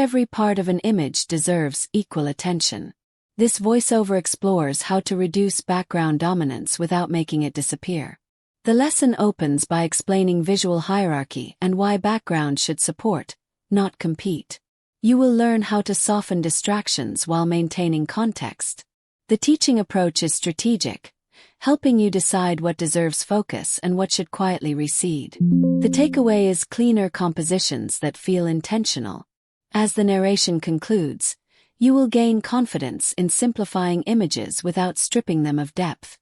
every part of an image deserves equal attention. This voiceover explores how to reduce background dominance without making it disappear. The lesson opens by explaining visual hierarchy and why background should support, not compete. You will learn how to soften distractions while maintaining context. The teaching approach is strategic, helping you decide what deserves focus and what should quietly recede. The takeaway is cleaner compositions that feel intentional. As the narration concludes, you will gain confidence in simplifying images without stripping them of depth.